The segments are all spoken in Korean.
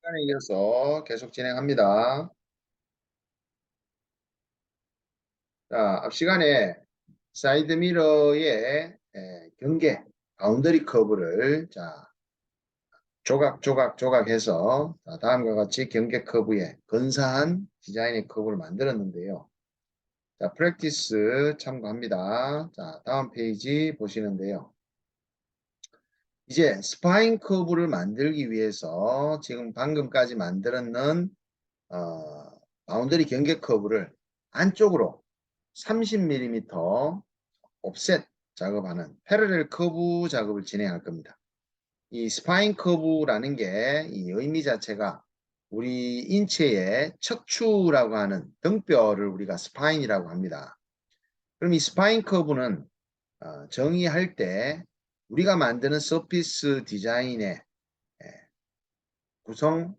시간에 이어서 계속 진행합니다. 자, 앞 시간에 사이드 미러의 경계, 바운더리 커브를 조각해서 다음과 같이 경계 커브의 근사한 디자인의 커브를 만들었는데요. 자, 프랙티스 참고합니다. 자, 다음 페이지 보시는데요. 이제 스파인 커브를 만들기 위해서 지금 방금까지 만들었는 바운더리 경계 커브를 안쪽으로 30mm 옵셋 작업하는 패러렐 커브 작업을 진행할 겁니다. 이 스파인 커브라는 게 이 의미 자체가 우리 인체의 척추라고 하는 등뼈를 우리가 스파인이라고 합니다. 그럼 이 스파인 커브는 정의할 때 우리가 만드는 서피스 디자인의 구성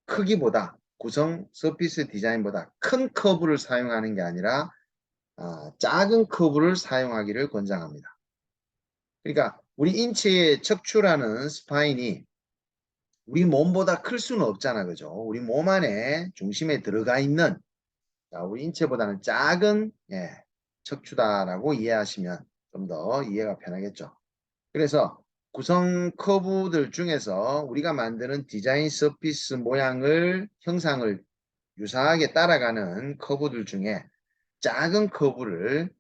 크기보다 구성 서피스 디자인보다 큰 커브를 사용하는 게 아니라 작은 커브를 사용하기를 권장합니다. 그러니까 우리 인체의 척추라는 스파인이 우리 몸보다 클 수는 없잖아, 그죠? 우리 몸 안에 중심에 들어가 있는 우리 인체보다는 작은 척추다라고 이해하시면 좀 더 이해가 편하겠죠. 그래서 구성 커브들 중에서 우리가 만드는 디자인 서피스 모양을 형상을 유사하게 따라가는 커브들 중에 작은 커브를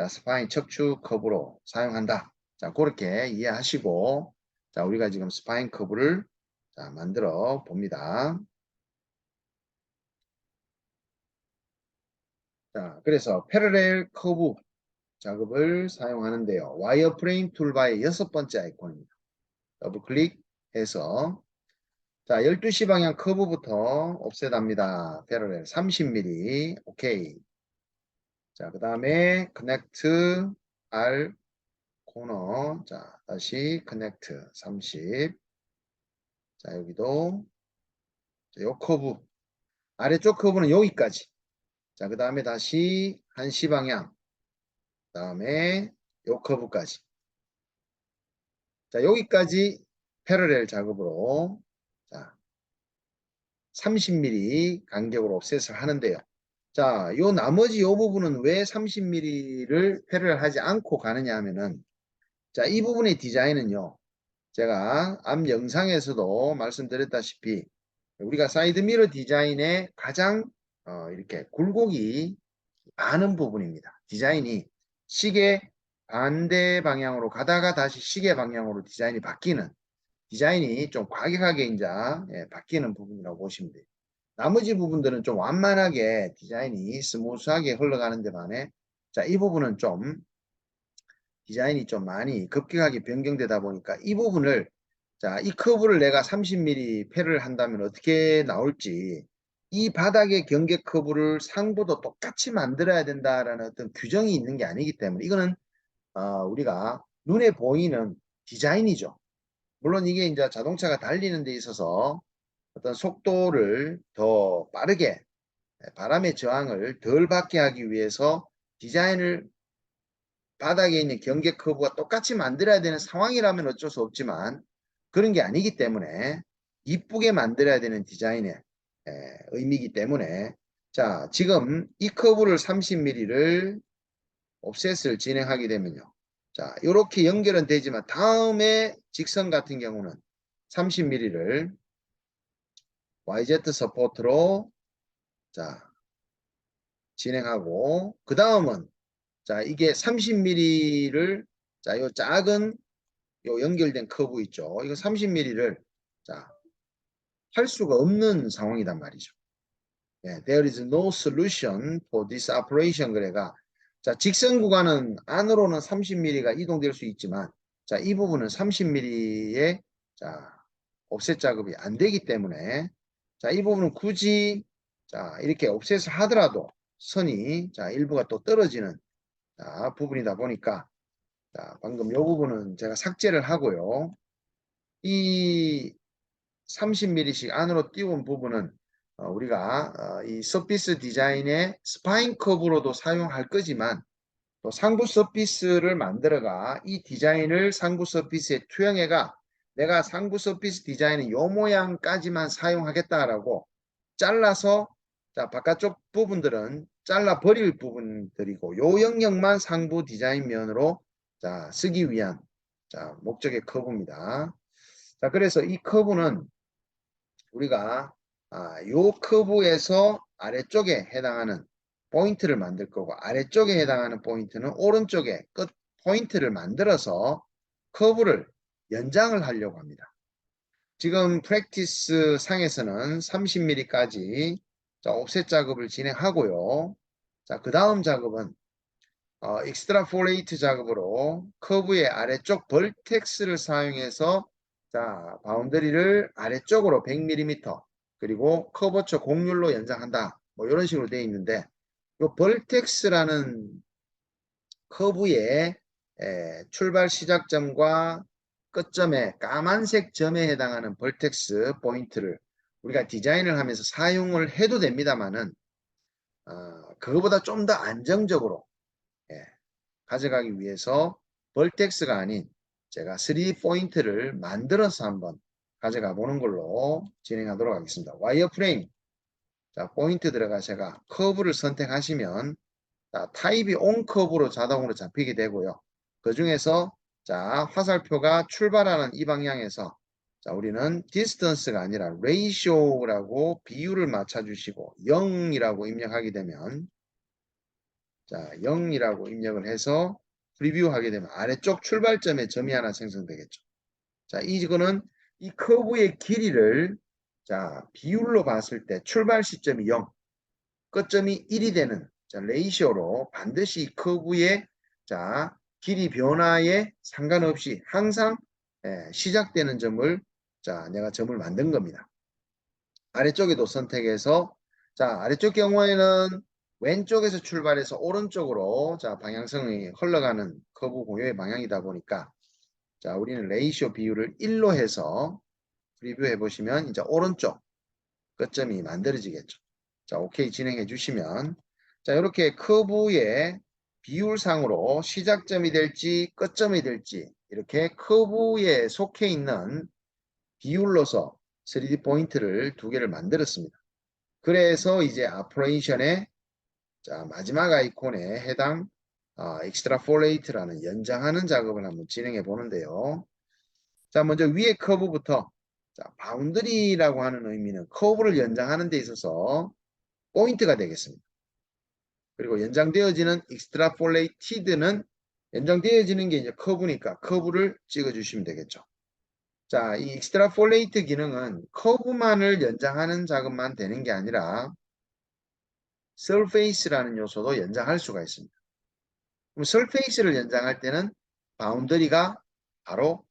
스파인 척추 커브로 사용한다. 자, 그렇게 이해하시고 우리가 지금 스파인 커브를 만들어 봅니다. 자, 그래서 패러렐 커브 작업을 사용하는데요. 와이어프레임 툴바의 6번째 아이콘입니다. 더블 클릭해서 12시 방향 커브부터 옵셋합니다. 패러렐 30mm. 오케이. 자, 그 다음에 커넥트 R 코너. 자, 다시 커넥트 30. 자, 여기도 요 커브. 아래쪽 커브는 여기까지. 자, 그 다음에 다시 1시 방향. 그 다음에 요 커브까지. 자, 여기까지 패러렐 작업으로 30mm 간격으로 옵셋을 하는데요. 자, 요 나머지 요 부분은 왜 30mm를 패러렐 하지 않고 가느냐 하면은 자, 이 부분의 디자인은요. 제가 앞 영상에서도 말씀드렸다시피 우리가 사이드 미러 디자인의 가장 이렇게 굴곡이 많은 부분입니다. 디자인이 시계 반대 방향으로 가다가 다시 시계 방향으로 디자인이 바뀌는 디자인이 좀 과격하게 이제 바뀌는 부분이라고 보시면 돼요. 나머지 부분들은 좀 완만하게 디자인이 스무스하게 흘러가는 데 반해 이 부분은 좀 디자인이 좀 많이 급격하게 변경되다 보니까 이 부분을 이 커브를 내가 30mm 패를 한다면 어떻게 나올지 이 바닥의 경계 커브를 상부도 똑같이 만들어야 된다라는 어떤 규정이 있는 게 아니기 때문에 이거는 우리가 눈에 보이는 디자인이죠. 물론 이게 이제 자동차가 달리는 데 있어서 어떤 속도를 더 빠르게 바람의 저항을 덜 받게 하기 위해서 디자인을 바닥에 있는 경계 커브가 똑같이 만들어야 되는 상황이라면 어쩔 수 없지만 그런 게 아니기 때문에 이쁘게 만들어야 되는 디자인의 의미이기 때문에 자, 지금 이 커브를 30mm를 옵셋을 진행하게 되면요. 자, 이렇게 연결은 되지만 다음에 직선 같은 경우는 30mm를 YZ 서포트로 진행하고 그 다음은 이게 30mm를 요 작은 요 연결된 커브 있죠. 이거 30mm를 할 수가 없는 상황이단 말이죠. There is no solution for this operation. 그래가 직선 구간은 안으로는 30mm가 이동될 수 있지만 이 부분은 30mm의 옵셋 작업이 안 되기 때문에 이 부분은 굳이 이렇게 옵셋을 하더라도 선이 일부가 또 떨어지는 부분이다 보니까 방금 이 부분은 제가 삭제를 하고요. 이 30mm씩 안으로 띄운 부분은 우리가 이 서피스 디자인의 스파인 커브로도 사용할 거지만 또 상부 서피스를 만들어가 이 디자인을 상부 서피스에 투영해가 내가 상부 서피스 디자인은 요 모양까지만 사용하겠다라고 잘라서 자 바깥쪽 부분들은 잘라 버릴 부분들이고 요 영역만 상부 디자인 면으로 자 쓰기 위한 자 목적의 커브입니다. 자 그래서 이 커브는 우리가 요 커브에서 아래쪽에 해당하는 포인트를 만들 거고 아래쪽에 해당하는 포인트는 오른쪽에 끝 포인트를 만들어서 커브를 연장을 하려고 합니다. 지금 프랙티스 상에서는 30mm까지 자, 옵셋 작업을 진행하고요. 자, 그 다음 작업은 익스트라폴레이트 작업으로 커브의 아래쪽 벌텍스를 사용해서 자, 바운더리를 아래쪽으로 100mm 그리고 커버처 곡률로 연장한다. 뭐 이런 식으로 되어 있는데 이 벌텍스라는 커브의 출발 시작점과 끝점의 까만색 점에 해당하는 벌텍스 포인트를 우리가 디자인을 하면서 사용을 해도 됩니다만은 그거보다 좀 더 안정적으로 가져가기 위해서 벌텍스가 아닌 제가 3D 포인트를 만들어서 한번 가져가 보는 걸로 진행하도록 하겠습니다. 와이어프레임 자 포인트 들어가 제가 커브를 선택하시면 자, 타입이 온 커브로 자동으로 잡히게 되고요. 그 중에서 자 화살표가 출발하는 이 방향에서 자 우리는 디스턴스가 아니라 레이쇼라고 비율을 맞춰주시고 0이라고 입력하게 되면 자 0이라고 입력을 해서 프리뷰하게 되면 아래쪽 출발점에 점이 하나 생성되겠죠. 자 이거는 이 커브의 길이를 자 비율로 봤을 때 출발 시점이 0 끝점이 1이 되는 자, 레이시오로 반드시 커브의 자 길이 변화에 상관없이 항상 시작되는 점을 자 내가 점을 만든 겁니다. 아래쪽에도 선택해서 자 아래쪽 경우에는 왼쪽에서 출발해서 오른쪽으로 자 방향성이 흘러가는 커브 고유의 방향이다 보니까 자 우리는 레이시오 비율을 1로 해서 프리뷰해 보시면 이제 오른쪽 끝점이 만들어지겠죠. 자 오케이 진행해 주시면 자 이렇게 커브의 비율상으로 시작점이 될지 끝점이 될지 이렇게 커브에 속해 있는 비율로서 3D 포인트를 두 개를 만들었습니다. 그래서 이제 아프레이션의 자 마지막 아이콘에 해당 익스트라폴레이트라는 연장하는 작업을 한번 진행해 보는데요. 자 먼저 위에 커브부터 자 바운드리라고 하는 의미는 커브를 연장하는 데 있어서 포인트가 되겠습니다. 그리고 연장되어지는 익스트라폴레이티드는 연장되어지는 게 이제 커브니까 커브를 찍어 주시면 되겠죠. 자, 이 익스트라폴레이트 기능은 커브만을 연장하는 작업만 되는 게 아니라 서페이스라는 요소도 연장할 수가 있습니다. 그럼 서페이스를 연장할 때는 바운더리가 바로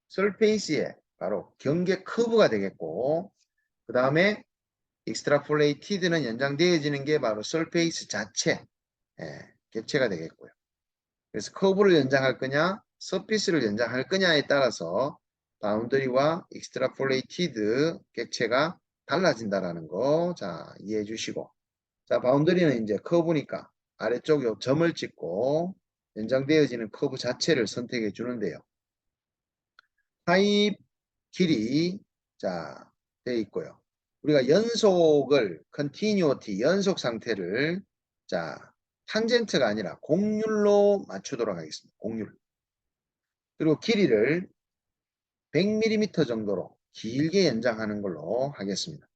서페이스에 바로 경계 커브가 되겠고 그 다음에 익스트라폴레이티드는 연장되어지는 게 바로 서페이스 자체 객체가 되겠고요. 그래서 커브를 연장할 거냐 서피스를 연장할 거냐에 따라서 바운더리와 익스트라폴레이티드 객체가 달라진다라는 거 자 이해해 주시고 자 바운더리는 이제 커브니까 아래쪽 요 점을 찍고 연장되어지는 커브 자체를 선택해 주는데요. 타입 길이 자 되어 있고요. 우리가 연속을 continuity 연속 상태를 자 탄젠트가 아니라 곡률로 맞추도록 하겠습니다. 곡률. 그리고 길이를 100mm 정도로 길게 연장하는 걸로 하겠습니다.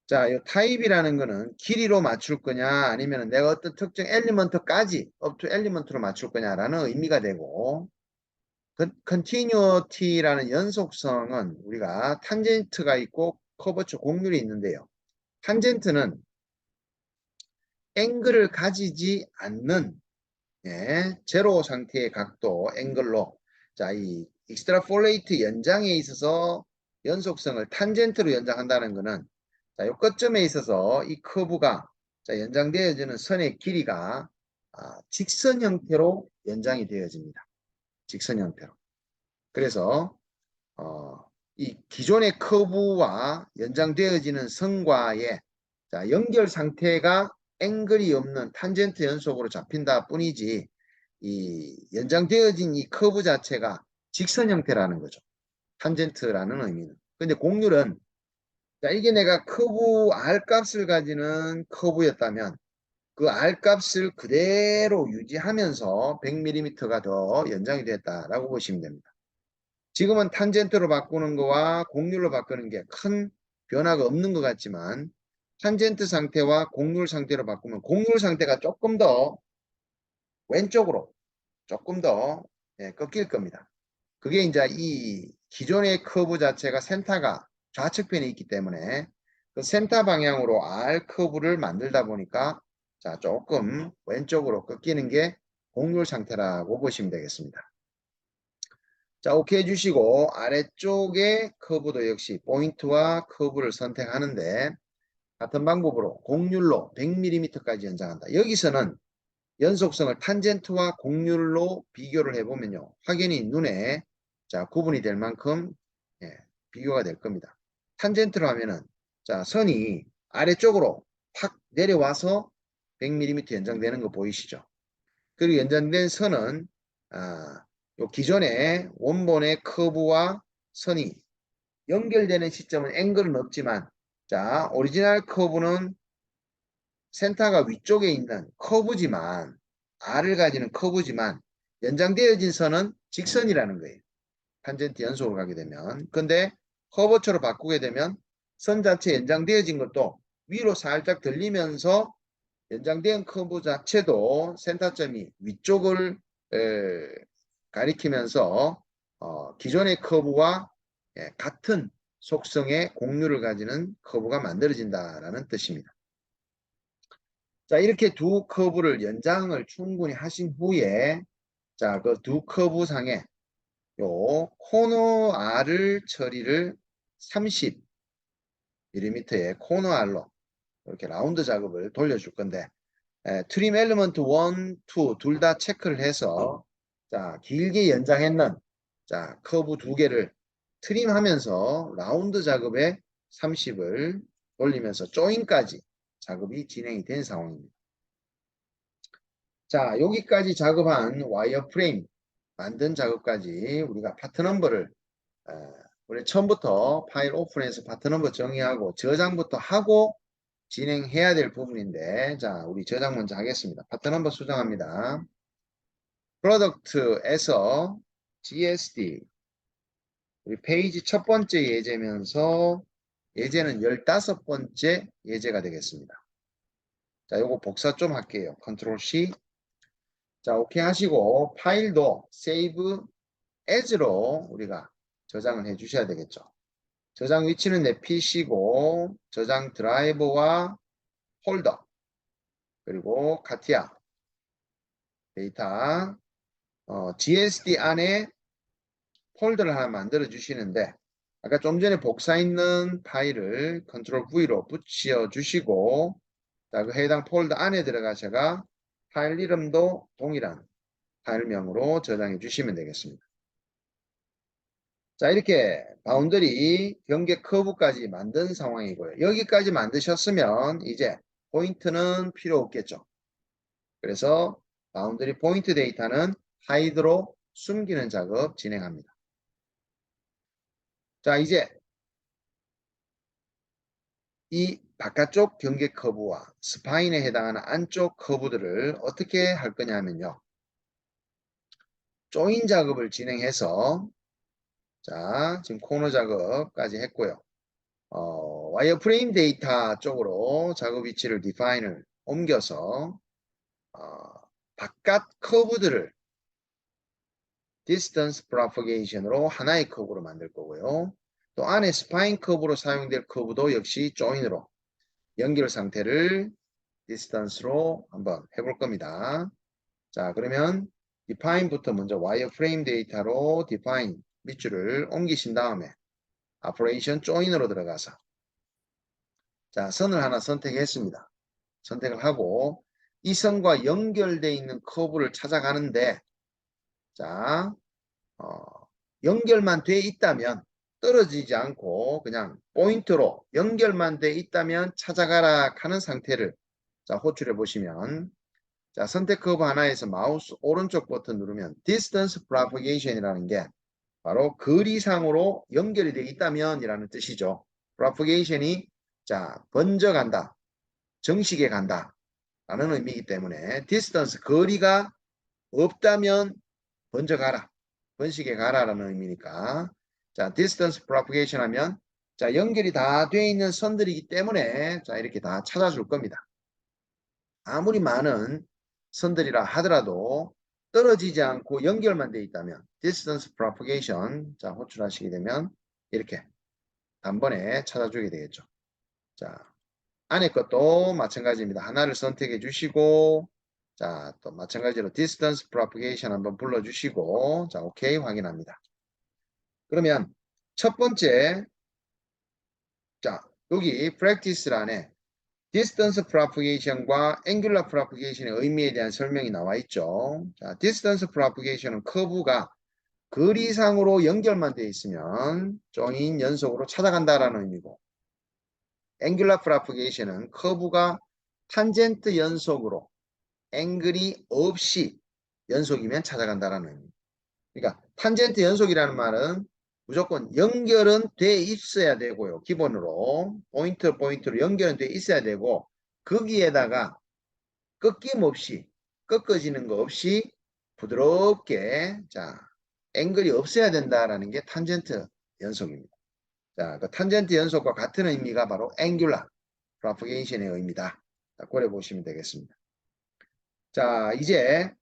자, 이 타입이라는 거는 길이로 맞출 거냐 아니면 내가 어떤 특정 엘리먼트까지 up to 엘리먼트로 맞출 거냐라는 의미가 되고 continuity라는 연속성은 우리가 탄젠트가 있고 커버처 곡률이 있는데요. 탄젠트는 앵글을 가지지 않는 제로 상태의 각도 앵글로 자, 이 익스트라폴레이트 연장에 있어서 연속성을 탄젠트로 연장한다는 것은 자, 이 끝점에 있어서 이 커브가 자, 연장되어지는 선의 길이가 직선 형태로 연장이 되어집니다. 직선 형태로. 그래서 이 기존의 커브와 연장되어지는 선과의 자, 연결 상태가 앵글이 없는 탄젠트 연속으로 잡힌다 뿐이지 이 연장되어진 이 커브 자체가 직선 형태라는 거죠. 탄젠트라는 의미는. 근데 곡률은 자, 이게 내가 커브 R 값을 가지는 커브였다면 그 R 값을 그대로 유지하면서 100mm가 더 연장이 됐다라고 보시면 됩니다. 지금은 탄젠트로 바꾸는 거와 곡률로 바꾸는 게 큰 변화가 없는 것 같지만 탄젠트 상태와 곡률 상태로 바꾸면 곡률 상태가 조금 더 왼쪽으로 조금 더 꺾일 겁니다. 그게 이제 이 기존의 커브 자체가 센터가 좌측편에 있기 때문에 그 센터 방향으로 R 커브를 만들다 보니까 자 조금 왼쪽으로 꺾이는 게 곡률 상태라고 보시면 되겠습니다. 자, 오케이 해주시고 아래쪽에 커브도 역시 포인트와 커브를 선택하는데 같은 방법으로 곡률로 100mm까지 연장한다. 여기서는 연속성을 탄젠트와 곡률로 비교를 해보면요. 확연히 눈에 자 구분이 될 만큼 비교가 될 겁니다. 탄젠트로 하면은 자 선이 아래쪽으로 확 내려와서 100mm 연장되는 거 보이시죠? 그리고 연장된 선은 요 기존의 원본의 커브와 선이 연결되는 시점은 앵글은 없지만 자 오리지널 커브는 센터가 위쪽에 있는 커브지만 R을 가지는 커브지만 연장되어진 선은 직선이라는 거예요. 탄젠트 연속으로 가게 되면. 근데 커브처로 바꾸게 되면 선 자체 연장되어진 것도 위로 살짝 들리면서 연장된 커브 자체도 센터점이 위쪽을 가리키면서 기존의 커브와 같은 속성의 곡률을 가지는 커브가 만들어진다는 뜻입니다. 자, 이렇게 두 커브를 연장을 충분히 하신 후에 자, 그 두 커브 상에 요 코너 R을 처리를 30mm의 코너 R로 이렇게 라운드 작업을 돌려줄 건데 트림 엘리먼트 1, 2 둘 다 체크를 해서 자, 길게 연장했는 자, 커브 두 개를 트림하면서 라운드 작업에 30을 돌리면서 조인까지 작업이 진행이 된 상황입니다. 자, 여기까지 작업한 와이어 프레임 만든 작업까지 우리가 파트 넘버를 우리 처음부터 파일 오픈해서 파트 넘버 정의하고 저장부터 하고 진행해야 될 부분인데 자, 우리 저장 먼저 하겠습니다. 파트 넘버 수정합니다. 프로덕트에서 GSD 우리 페이지 첫 번째 예제면서 예제는 15번째 예제가 되겠습니다. 자, 요거 복사 좀 할게요. 컨트롤 C. 자, 오케이 하시고 파일도 save as로 우리가 저장을 해 주셔야 되겠죠. 저장 위치는 내 PC고 저장 드라이버와 폴더 그리고 카티아 데이터 GSD 안에 폴더를 하나 만들어 주시는데 아까 좀 전에 복사했는 파일을 컨트롤 V로 붙여 주시고 자, 그 해당 폴더 안에 들어가셔가 파일 이름도 동일한 파일명으로 저장해 주시면 되겠습니다. 자, 이렇게 바운더리 경계 커브까지 만든 상황이고요. 여기까지 만드셨으면 이제 포인트는 필요 없겠죠. 그래서 바운더리 포인트 데이터는 하이드로 숨기는 작업 진행합니다. 자, 이제 이 바깥쪽 경계 커브와 스파인에 해당하는 안쪽 커브들을 어떻게 할 거냐면요. 조인 작업을 진행해서 자, 지금 코너 작업까지 했고요. 와이어프레임 데이터 쪽으로 작업 위치를 디파인을 옮겨서 바깥 커브들을 distance propagation으로 하나의 커브로 만들 거고요. 또 안에 스파인 커브로 사용될 커브도 역시 조인으로 연결 상태를 distance로 한번 해볼 겁니다. 자, 그러면 define부터 먼저 와이어프레임 데이터로 define 밑줄을 옮기신 다음에 operation join으로 들어가서 자, 선을 하나 선택했습니다. 선택을 하고 이 선과 연결되어 있는 커브를 찾아가는데 자, 연결만 돼 있다면 떨어지지 않고 그냥 포인트로 연결만 돼 있다면 찾아가라 하는 상태를 자, 호출해 보시면 자, 선택 커브 하나에서 마우스 오른쪽 버튼 누르면 distance propagation이라는 게 바로 거리상으로 연결이 되어 있다면 이라는 뜻이죠. propagation이 자 번져간다, 정식에 간다 라는 의미이기 때문에 distance 거리가 없다면 번져가라, 번식에 가라라는 의미니까 자 distance propagation 하면 자 연결이 다 되어 있는 선들이기 때문에 자 이렇게 다 찾아줄 겁니다. 아무리 많은 선들이라 하더라도 떨어지지 않고 연결만 되어 있다면 distance propagation 자 호출하시게 되면 이렇게 단번에 찾아주게 되겠죠. 자 안에 것도 마찬가지입니다. 하나를 선택해 주시고 자 또 마찬가지로 distance propagation 한번 불러주시고 자 오케이 확인합니다. 그러면 첫 번째 자 여기 practice란에 distance propagation과 angular propagation의 의미에 대한 설명이 나와 있죠. 자, distance propagation은 커브가 거리상으로 연결만 되어 있으면 join 연속으로 찾아간다라는 의미고 angular propagation은 커브가 탄젠트 연속으로 앵글이 없이 연속이면 찾아간다라는 의미. 그러니까 탄젠트 연속이라는 말은 무조건 연결은 돼 있어야 되고요. 기본으로 포인트로 연결은 돼 있어야 되고 거기에다가 꺾임없이 꺾어지는 거 없이 부드럽게 자 앵글이 없어야 된다라는 게 탄젠트 연속입니다. 자, 그 탄젠트 연속과 같은 의미가 바로 angular propagation의 의미다. 자, 고려 보시면 되겠습니다. 자, 이제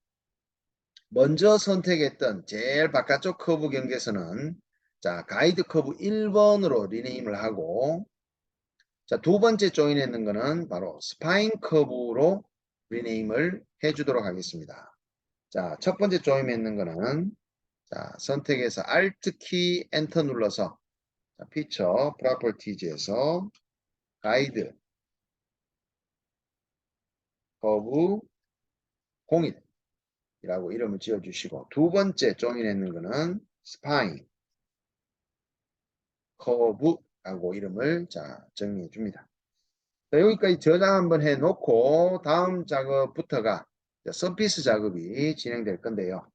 먼저 선택했던 제일 바깥쪽 커브 경계선은 자 가이드 커브 1번으로 리네임을 하고 자 두 번째 조인했는 거는 바로 스파인 커브로 리네임을 해주도록 하겠습니다. 자 첫 번째 조인했는 거는 자 선택해서 Alt 키 엔터 눌러서 자, 피처 프로퍼티즈에서 가이드 커브 01 이라고 이름을 지어주시고 두 번째 조인했는 거는 스파인 커브라고 이름을 자 정리해 줍니다. 자, 여기까지 저장 한번 해 놓고 다음 작업부터가 서피스 작업이 진행될 건데요.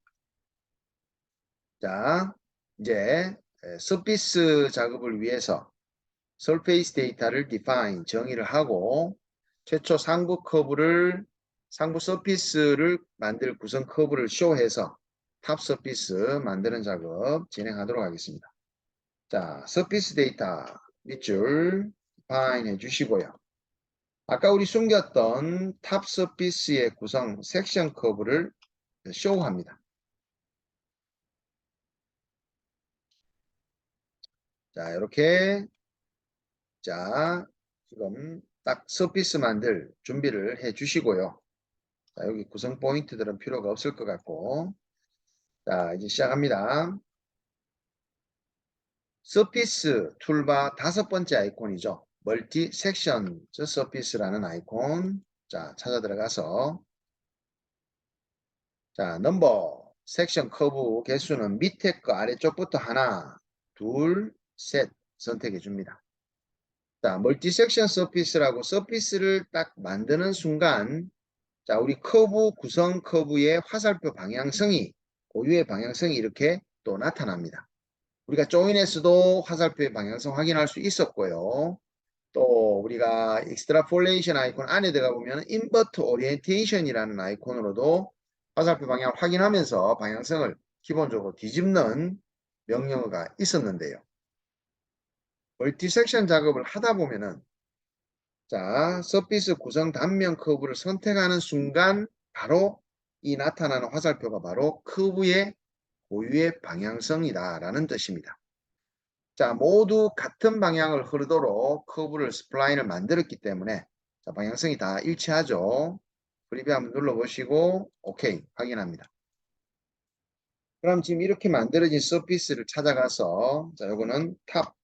자 이제 서피스 작업을 위해서 surface 데이터를 define 정의를 하고 최초 상부 커브를 상부 서피스를 만들 구성 커브를 쇼해서 탑 서피스 만드는 작업 진행하도록 하겠습니다. 자, 서피스 데이터 밑줄 define 해주시고요. 아까 우리 숨겼던 탑 서피스의 구성 섹션 커브를 쇼합니다. 자, 이렇게 자, 지금 딱 서피스 만들 준비를 해 주시고요. 자, 여기 구성 포인트들은 필요가 없을 것 같고 자, 이제 시작합니다. 서피스 툴바 다섯 번째 아이콘이죠. 멀티 섹션 서피스라는 아이콘 자 찾아 들어가서 자 넘버 섹션 커브 개수는 밑에 거 아래쪽부터 하나 둘 셋 선택해 줍니다. 자 멀티 섹션 서피스라고 서피스를 딱 만드는 순간 자 우리 커브 구성 커브의 화살표 방향성이 고유의 방향성이 이렇게 또 나타납니다. 우리가 조인에서도 화살표의 방향성 확인할 수 있었고요. 또 우리가 익스트라폴레이션 아이콘 안에 들어가 보면 인버트 오리엔테이션이라는 아이콘으로도 화살표 방향을 확인하면서 방향성을 기본적으로 뒤집는 명령어가 있었는데요. 멀티 섹션 작업을 하다 보면은 자 서피스 구성 단면 커브를 선택하는 순간 바로 이 나타나는 화살표가 바로 커브의 고유의 방향성이다 라는 뜻입니다. 자, 모두 같은 방향을 흐르도록 커브를 스플라인을 만들었기 때문에 자, 방향성이 다 일치하죠. 프리뷰 한번 눌러보시고 오케이 확인합니다. 그럼 지금 이렇게 만들어진 서피스를 찾아가서 자, 요거는 탑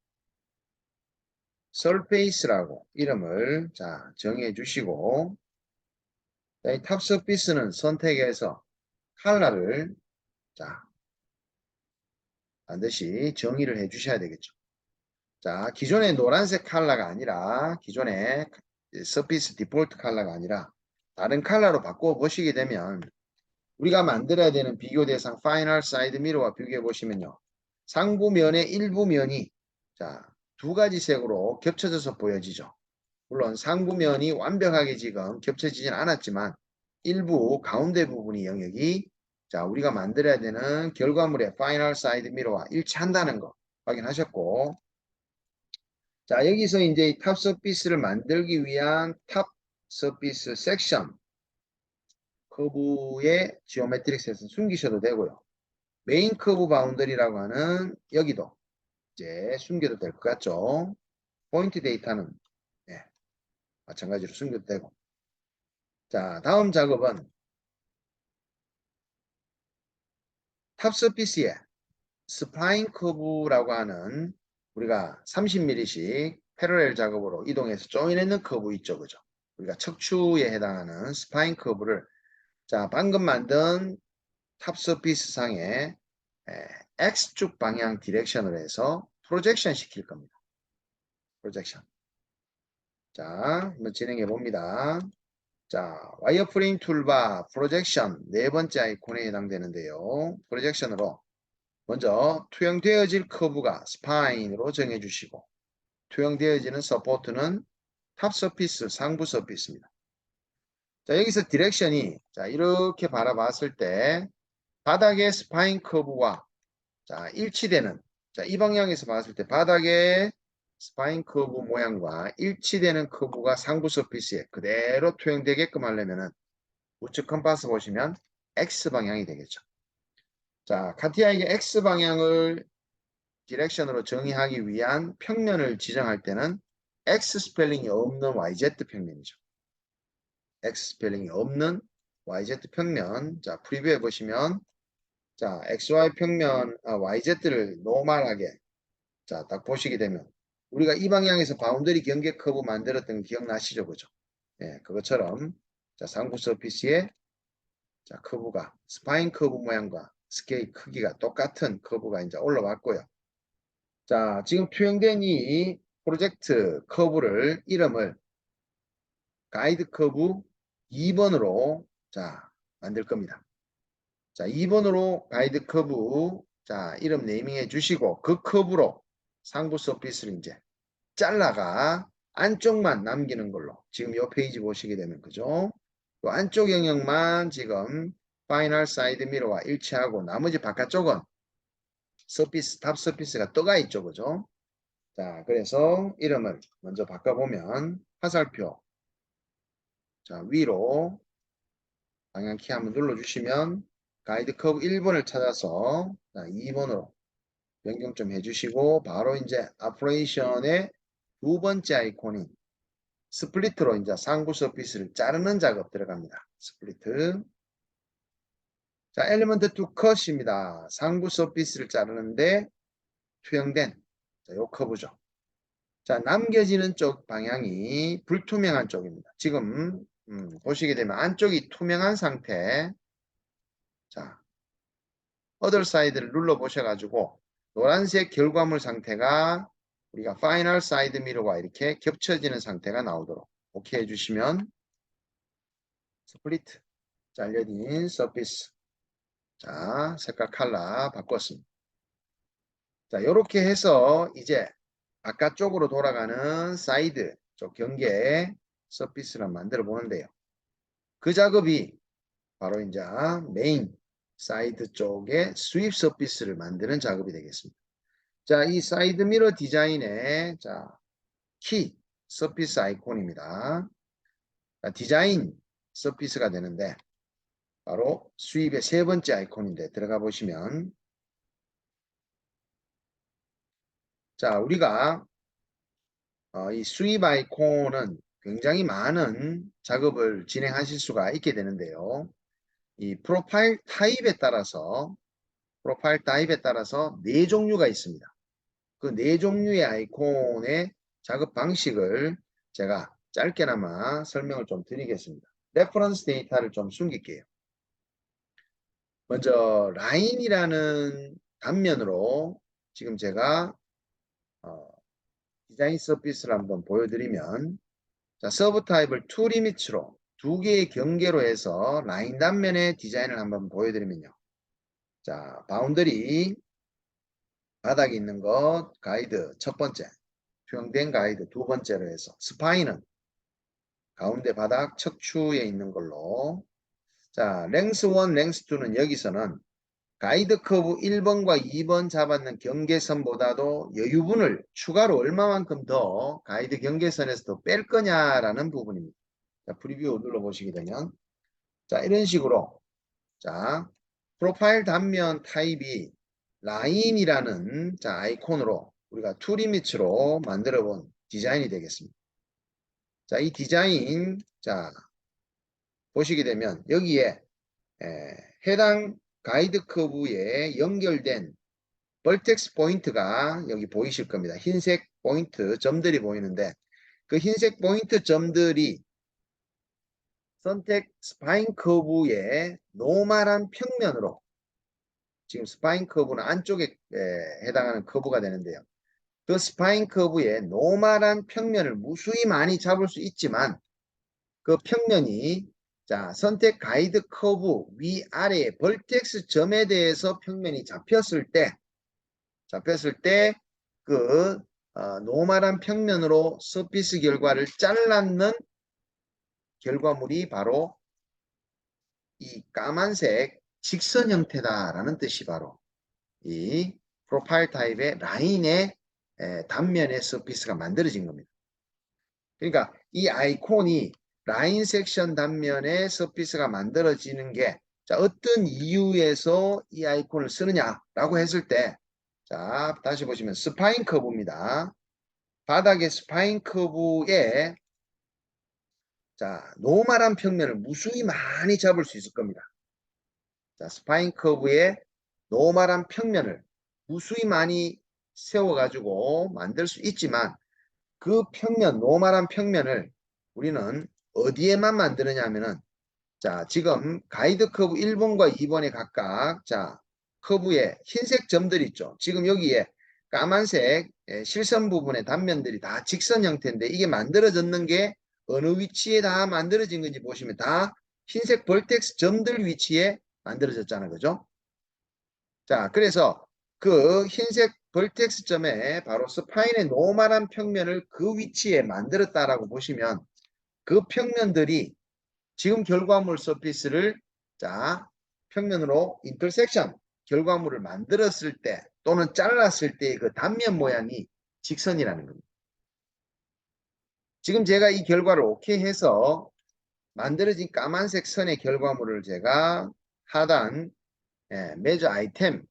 서페이스라고 이름을 자, 정해 주시고 자, 이 탑 서피스는 선택해서 컬러를 자, 반드시 정의를 해 주셔야 되겠죠. 자, 기존의 노란색 컬러가 아니라 기존의 서피스 디폴트 컬러가 아니라 다른 컬러로 바꿔 보시게 되면 우리가 만들어야 되는 비교 대상 파이널 사이드 미러와 비교해 보시면요. 상부면의 일부 면이 자, 두 가지 색으로 겹쳐져서 보여지죠. 물론 상부면이 완벽하게 지금 겹쳐지진 않았지만 일부 가운데 부분이 영역이 자, 우리가 만들어야 되는 결과물의 파이널 사이드 미러와 일치한다는 거 확인하셨고, 자, 여기서 이제 이 탑 서피스를 만들기 위한 탑 서피스 섹션 커브의 지오메트릭 셋은 숨기셔도 되고요. 메인 커브 바운더리라고 하는 여기도 이제 숨겨도 될 것 같죠. 포인트 데이터는 네, 마찬가지로 숨겨도 되고. 자, 다음 작업은 탑 서피스에 스프라인 커브라고 하는 우리가 30mm씩 패러렐 작업으로 이동해서 조인했는 커브 있죠. 그죠? 우리가 척추에 해당하는 스파인 커브를 자, 방금 만든 탑 서피스 상에 X축 방향 디렉션으로 해서 프로젝션 시킬 겁니다. 프로젝션. 자, 한번 진행해 봅니다. 자, 와이어프레임 툴바 프로젝션 네 번째 아이콘에 해당되는데요. 프로젝션으로 먼저 투영되어질 커브가 스파인으로 정해주시고 투영되어지는 서포트는 탑 서피스, 상부 서피스입니다. 자, 여기서 디렉션이 자, 이렇게 바라봤을 때 바닥의 스파인 커브와 자, 일치되는 자, 이 방향에서 봤을 때 바닥의 스파인 커브 모양과 일치되는 커브가 상부 서피스에 그대로 투영되게끔 하려면은 우측 컴파스 보시면 X 방향이 되겠죠. 자, 카티아에게 X 방향을 디렉션으로 정의하기 위한 평면을 지정할 때는 X 스펠링이 없는 YZ 평면이죠. X 스펠링이 없는 YZ 평면. 자, 프리뷰해 보시면 자, XY 평면, YZ를 노멀하게 자, 딱 보시게 되면 우리가 이 방향에서 바운더리 경계 커브 만들었던 거 기억나시죠? 그죠? 예, 그것처럼 자, 상부 서피스에 자, 커브가 스파인 커브 모양과 스케일 크기가 똑같은 커브가 이제 올라왔고요. 자, 지금 투영된 이 프로젝트 커브를 이름을 가이드 커브 2번으로 자, 만들 겁니다. 자, 2번으로 가이드 커브 자, 이름 네이밍해 주시고 그 커브로 상부 서피스를 이제 잘라가 안쪽만 남기는 걸로 지금 이 페이지 보시게 되면 그죠? 이 안쪽 영역만 지금 파이널 사이드 미러와 일치하고 나머지 바깥쪽은 서피스, 탑 서피스가 떠가 있죠. 그죠? 자, 그래서 이름을 먼저 바꿔보면 화살표 자, 위로 방향키 한번 눌러주시면 가이드 커브 1번을 찾아서 자, 2번으로 변경 좀 해주시고 바로 이제 오퍼레이션의 두 번째 아이콘인 스플리트로 이제 상부 서피스를 자르는 작업 들어갑니다. 스플리트. 자, 엘리먼트 투 컷입니다. 상부 서피스를 자르는데 투영된 자, 요 커브죠. 자, 남겨지는 쪽 방향이 불투명한 쪽입니다. 지금 보시게 되면 안쪽이 투명한 상태. 자, 어덜 사이드를 눌러 보셔가지고 노란색 결과물 상태가 우리가 파이널 사이드 미러와 이렇게 겹쳐지는 상태가 나오도록 오케이 해주시면 스플리트 잘려진 서피스 자 색깔 컬러 바꿨습니다. 자 이렇게 해서 이제 바깥쪽으로 돌아가는 사이드 쪽 경계 서피스를 만들어 보는데요. 그 작업이 바로 이제 메인 사이드 쪽에 스윕 서피스를 만드는 작업이 되겠습니다. 자, 이 사이드 미러 디자인의 자, 키 서피스 아이콘입니다. 자, 디자인 서피스가 되는데 바로 스윕의 세 번째 아이콘인데 들어가 보시면 자, 우리가 이 스윕 아이콘은 굉장히 많은 작업을 진행하실 수가 있게 되는데요. 이 프로파일 타입에 따라서 네 종류가 있습니다. 그 네 종류의 아이콘의 작업 방식을 제가 짧게나마 설명을 좀 드리겠습니다. 레퍼런스 데이터를 좀 숨길게요. 먼저 라인이라는 단면으로 지금 제가 디자인 서피스를 한번 보여드리면 자, 서브 타입을 투 리미츠로 두 개의 경계로 해서 라인 단면의 디자인을 한번 보여드리면요. 자, 바운더리 바닥에 있는 것 가이드 첫 번째, 투영된 가이드 두 번째로 해서 스파인은 가운데 바닥 척추에 있는 걸로. 자, 랭스 1, 랭스 2는 여기서는 가이드 커브 1번과 2번 잡았는 경계선보다도 여유분을 추가로 얼마만큼 더 가이드 경계선에서 더 뺄 거냐라는 부분입니다. 자, 프리뷰 눌러보시게 되면 자, 이런 식으로 자, 프로파일 단면 타입이 라인이라는 자, 아이콘으로 우리가 투리미츠로 만들어 본 디자인이 되겠습니다. 자, 이 디자인 자, 보시게 되면 여기에 해당 가이드 커브에 연결된 벌텍스 포인트가 여기 보이실 겁니다. 흰색 포인트 점들이 보이는데 그 흰색 포인트 점들이 선택 스파인 커브의 노멀한 평면으로 지금 스파인 커브는 안쪽에 해당하는 커브가 되는데요. 그 스파인 커브의 노멀한 평면을 무수히 많이 잡을 수 있지만 그 평면이 자 선택 가이드 커브 위아래의 벌텍스 점에 대해서 평면이 잡혔을 때 그 노멀한 평면으로 서피스 결과를 잘랐는 결과물이 바로 이 까만색 직선 형태다라는 뜻이 바로 이 프로파일 타입의 라인의 단면의 서피스가 만들어진 겁니다. 그러니까 이 아이콘이 라인 섹션 단면의 서피스가 만들어지는 게 자, 어떤 이유에서 이 아이콘을 쓰느냐라고 했을 때 자, 다시 보시면 스파인 커브입니다. 바닥의 스파인 커브에 자, 노멀한 평면을 무수히 많이 잡을 수 있을 겁니다. 자, 스파인 커브의 노멀한 평면을 무수히 많이 세워가지고 만들 수 있지만 그 평면, 노멀한 평면을 우리는 어디에만 만드느냐 하면은 자, 지금 가이드 커브 1번과 2번에 각각 자, 커브에 흰색 점들이 있죠. 지금 여기에 까만색 실선 부분의 단면들이 다 직선 형태인데 이게 만들어졌는 게 어느 위치에 다 만들어진 건지 보시면 다 흰색 벌텍스 점들 위치에 만들어졌잖아요. 그죠? 자, 그래서 그 흰색 벌텍스 점에 바로 스파인의 노멀한 평면을 그 위치에 만들었다라고 보시면 그 평면들이 지금 결과물 서피스를 자 평면으로 인터섹션 결과물을 만들었을 때 또는 잘랐을 때 그 단면 모양이 직선이라는 겁니다. 지금 제가 이 결과를 오케이 해서 만들어진 까만색 선의 결과물을 제가 하단 메저 아이템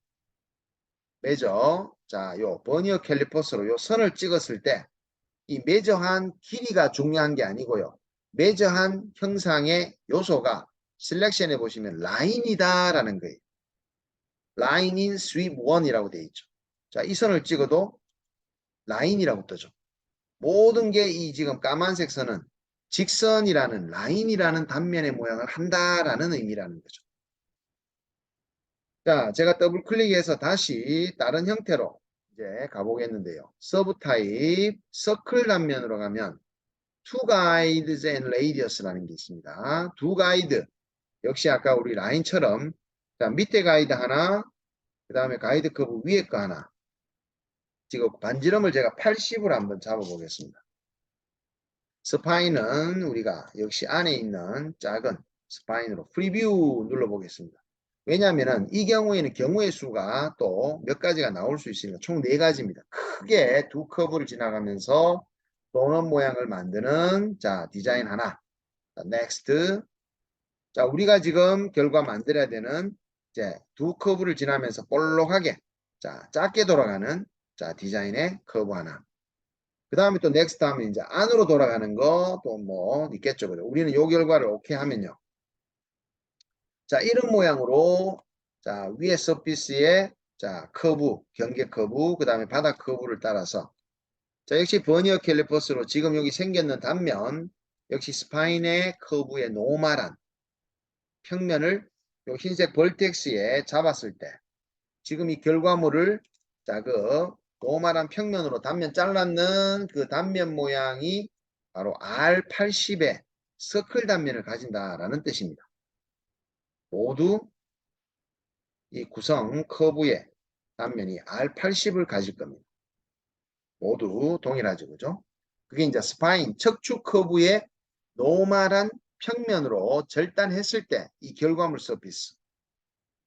메저 자요 버니어 캘리퍼스로 요 선을 찍었을 때 이 메저한 길이가 중요한 게 아니고요. 메저한 형상의 요소가 셀렉션에 보시면 라인이다라는 거예요. 라인 인 스윕 1이라고 되어 있죠. 자, 이 선을 찍어도 라인이라고 뜨죠. 모든 게 이 지금 까만색 선은 직선이라는 라인이라는 단면의 모양을 한다라는 의미라는 거죠. 자, 제가 더블 클릭해서 다시 다른 형태로 이제 가보겠는데요. 서브 타입 서클 단면으로 가면 two guides and radius라는 게 있습니다. 두 가이드. 역시 아까 우리 라인처럼 자, 밑에 가이드 하나, 그 다음에 가이드 커브 위에 거 하나. 지금 반지름을 제가 80으로 한번 잡아보겠습니다. 스파인은 우리가 역시 안에 있는 작은 스파인으로 프리뷰 눌러보겠습니다. 왜냐하면 이 경우에는 경우의 수가 또 몇 가지가 나올 수 있으니까 총 4가지입니다. 크게 두 커브를 지나가면서 도넛 모양을 만드는 자 디자인 하나. 자, next. 자, 우리가 지금 결과 만들어야 되는 이제 두 커브를 지나면서 볼록하게 자, 작게 돌아가는 자, 디자인의 커브 하나. 그 다음에 또 next 하면 이제 안으로 돌아가는 거 또 뭐 있겠죠. 그죠? 우리는 요 결과를 오케이 하면요. 자, 이런 모양으로 자, 위에 서피스에 자, 커브, 경계 커브, 그 다음에 바닥 커브를 따라서 자, 역시 버니어 캘리퍼스로 지금 여기 생겼는 단면 역시 스파인의 커브의 노멀한 평면을 요 흰색 벌텍스에 잡았을 때 지금 이 결과물을 자, 그 노멀한 평면으로 단면 잘랐는 그 단면 모양이 바로 R80의 서클 단면을 가진다라는 뜻입니다. 모두 이 구성 커브에 단면이 R80을 가질 겁니다. 모두 동일하죠. 그죠? 그게 이제 스파인, 척추 커브의 노멀한 평면으로 절단했을 때 이 결과물 서피스.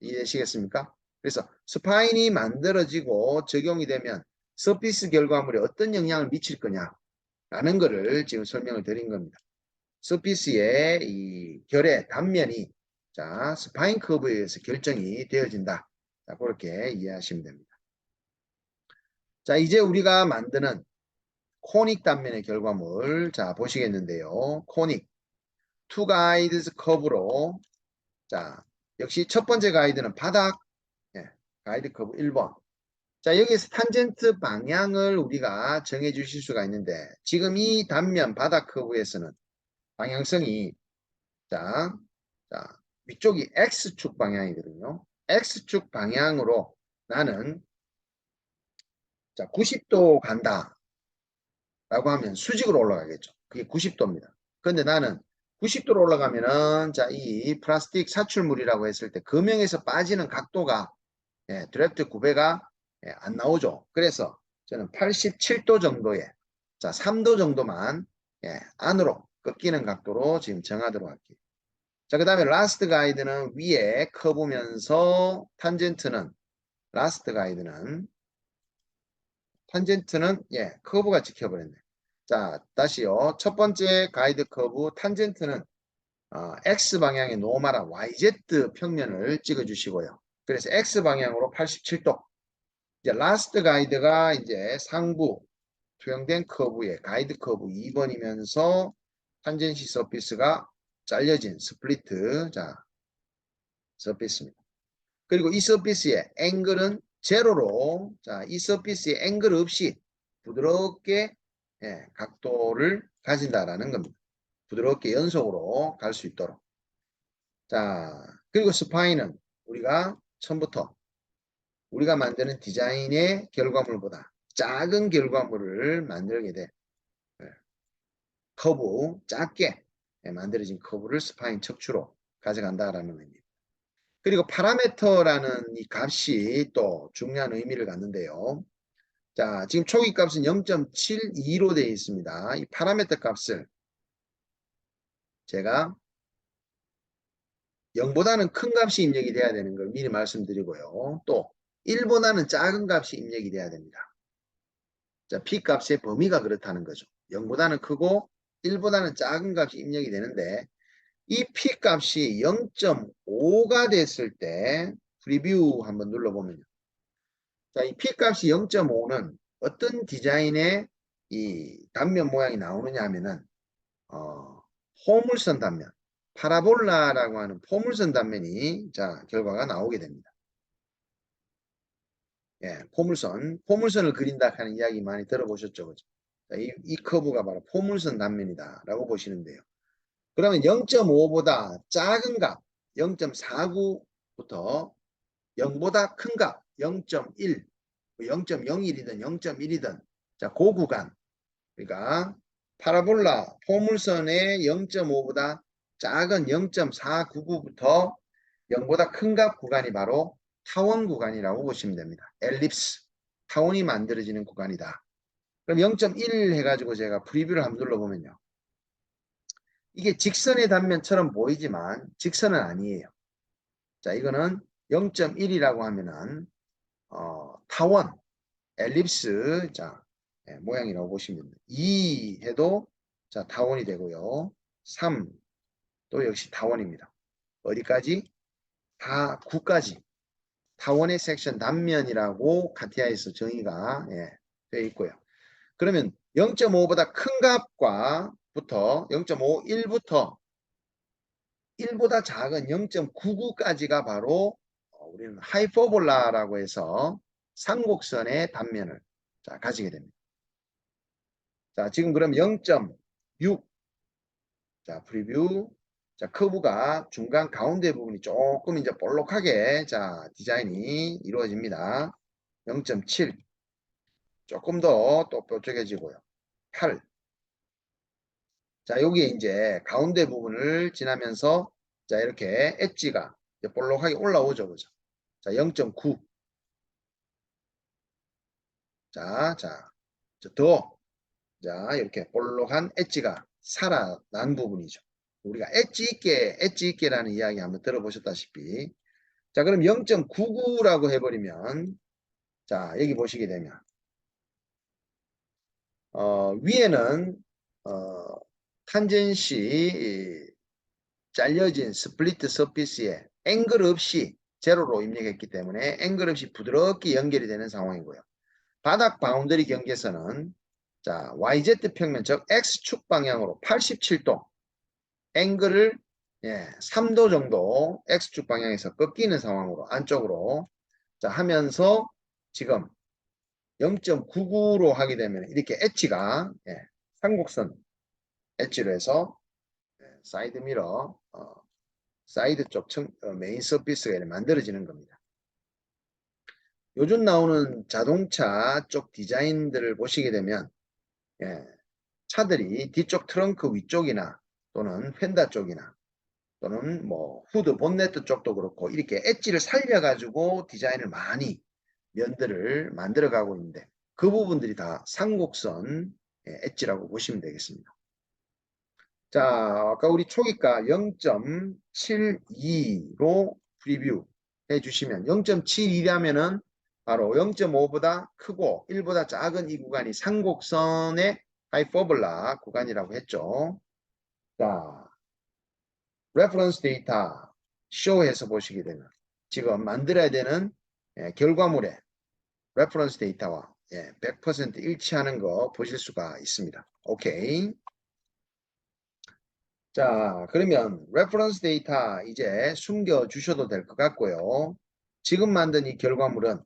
이해되시겠습니까? 그래서 스파인이 만들어지고 적용이 되면 서피스 결과물에 어떤 영향을 미칠 거냐라는 거를 지금 설명을 드린 겁니다. 서피스의 이 결의 단면이 자 스파인 커브에 의해서 결정이 되어진다. 자, 그렇게 이해하시면 됩니다. 자, 이제 우리가 만드는 코닉 단면의 결과물 자 보시겠는데요. 코닉 투 가이드스 커브로 자 역시 첫 번째 가이드는 바닥 가이드 커브 1번. 자, 여기에서 탄젠트 방향을 우리가 정해 주실 수가 있는데 지금 이 단면 바닥 커브에서는 방향성이 자, 자 위쪽이 X축 방향이거든요. X축 방향으로 나는 자 90도 간다 라고 하면 수직으로 올라가겠죠. 그게 90도입니다. 그런데 나는 90도로 올라가면은 자 이 플라스틱 사출물이라고 했을 때 금형에서 빠지는 각도가 드래프트 9배가 안 나오죠. 그래서 저는 87도 정도의 자 3도 정도만 안으로 꺾이는 각도로 지금 정하도록 할게요. 자, 그 다음에 라스트 가이드는 위에 커보면서 라스트 가이드는 탄젠트는 커브가 찍혀버렸네. 자, 다시요. 첫 번째 가이드 커브 탄젠트는 X 방향의 노멀한 YZ 평면을 찍어주시고요. 그래서 X 방향으로 87도. 이제 라스트 가이드가 이제 상부 투영된 커브의 가이드 커브 2번이면서 탄젠시 서피스가 잘려진 스플리트 서피스입니다. 그리고 이 서피스의 앵글은 제로로 이 서피스의 앵글 없이 부드럽게 각도를 가진다라는 겁니다. 부드럽게 연속으로 갈 수 있도록. 자, 그리고 스파인은 우리가 처음부터 우리가 만드는 디자인의 결과물보다 작은 결과물을 만들게 돼. 커브, 작게 만들어진 커브를 스파인 척추로 가져간다라는 의미. 그리고 파라메터라는 이 값이 또 중요한 의미를 갖는데요. 자, 지금 초기 값은 0.72로 되어 있습니다. 이 파라메터 값을 제가 0보다는 큰 값이 입력이 돼야 되는 걸 미리 말씀드리고요. 또 1보다는 작은 값이 입력이 돼야 됩니다. 자, P 값의 범위가 그렇다는 거죠. 0보다는 크고 1보다는 작은 값이 입력이 되는데 이 P 값이 0.5가 됐을 때 프리뷰 한번 눌러보면요. 자, 이 P 값이 0.5는 어떤 디자인의 이 단면 모양이 나오느냐 하면은 포물선 단면, 파라볼라라고 하는 포물선 단면이 자 결과가 나오게 됩니다. 포물선을 그린다 하는 이야기 많이 들어보셨죠, 그죠? 자, 이 커브가 바로 포물선 단면이다라고 보시는데요. 그러면 0.5보다 작은 값 0.49부터 0보다 큰 값 0.1, 0.01이든 0.1이든 자, 그 구간 그러니까 파라볼라 포물선의 0.5보다 작은 0.499부터 0보다 큰 값 구간이 바로 타원 구간이라고 보시면 됩니다. 엘립스, 타원이 만들어지는 구간이다. 그럼 0.1 해가지고 제가 프리뷰를 한번 눌러보면요. 이게 직선의 단면처럼 보이지만 직선은 아니에요. 자, 이거는 0.1이라고 하면은 타원, 엘립스 모양이라고 보시면 됩니다. 2 해도 자 타원이 되고요. 3 또 역시 타원입니다. 어디까지? 4, 9까지 타원의 섹션 단면이라고 카티아에서 정의가 되어 있고요. 그러면 0.5보다 큰 값과 부터 0.5, 1부터 1보다 작은 0.99까지가 바로 우리는 하이퍼볼라라고 해서 상곡선의 단면을 가지게 됩니다. 자, 지금 그럼 0.6 자, 프리뷰 자, 커브가 중간 가운데 부분이 조금 이제 볼록하게 자, 디자인이 이루어집니다. 0.7 조금 더 또 뾰족해지고요. 8 자, 여기에 이제 가운데 부분을 지나면서 자, 이렇게 엣지가 볼록하게 올라오죠. 그죠? 자, 0.9 자, 이렇게 볼록한 엣지가 살아난 부분이죠. 우리가 엣지 있게라는 이야기 한번 들어보셨다시피. 자, 그럼 0.99라고 해버리면, 자, 여기 보시게 되면, 위에는, 어, 탄젠시 잘려진 스플리트 서피스에 앵글 없이 제로로 입력했기 때문에 앵글 없이 부드럽게 연결이 되는 상황이고요. 바닥 바운더리 경계선은 자, YZ 평면 즉 X축 방향으로 87도 앵글을 3도 정도 X축 방향에서 꺾이는 상황으로 안쪽으로 자 하면서 지금 0.99로 하게 되면 이렇게 엣지가 삼곡선 엣지로 해서 사이드 미러 사이드 쪽 메인 서피스가 이렇게 만들어지는 겁니다. 요즘 나오는 자동차 쪽 디자인들을 보시게 되면 차들이 뒤쪽 트렁크 위쪽이나 또는 펜다 쪽이나 또는 뭐 후드 본네트 쪽도 그렇고 이렇게 엣지를 살려가지고 디자인을 많이 면들을 만들어 가고 있는데 그 부분들이 다 상곡선 엣지라고 보시면 되겠습니다. 자, 아까 우리 초기가 0.72로 프리뷰 해주시면 0.72라면은 바로 0.5보다 크고 1보다 작은 이 구간이 상곡선의 하이퍼볼라 구간이라고 했죠. 자, 레퍼런스 데이터 쇼해서 보시게 되면 지금 만들어야 되는 결과물의 레퍼런스 데이터와 100% 일치하는 거 보실 수가 있습니다. 오케이. 자, 그러면 레퍼런스 데이터 이제 숨겨 주셔도 될 것 같고요. 지금 만든 이 결과물은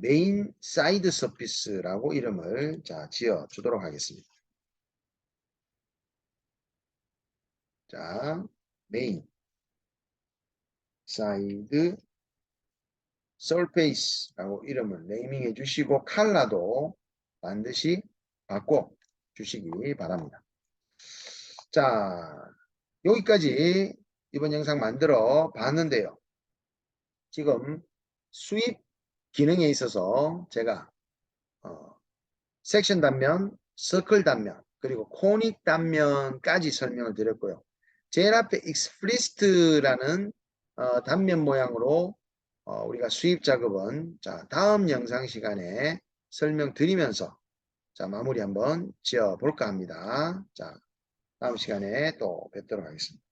메인 사이드 서피스라고 이름을 지어 주도록 하겠습니다. 자, 메인 사이드 서페이스라고 이름을 네이밍해 주시고 컬러도 반드시 바꿔 주시기 바랍니다. 자, 여기까지 이번 영상 만들어 봤는데요. 지금 수입 기능에 있어서 제가 섹션 단면, 서클 단면, 그리고 코닉 단면까지 설명을 드렸고요. 제일 앞에 explicit라는 단면 모양으로 우리가 수입 작업은 다음 영상 시간에 설명드리면서 마무리 한번 지어 볼까 합니다. 다음 시간에 또 뵙도록 하겠습니다.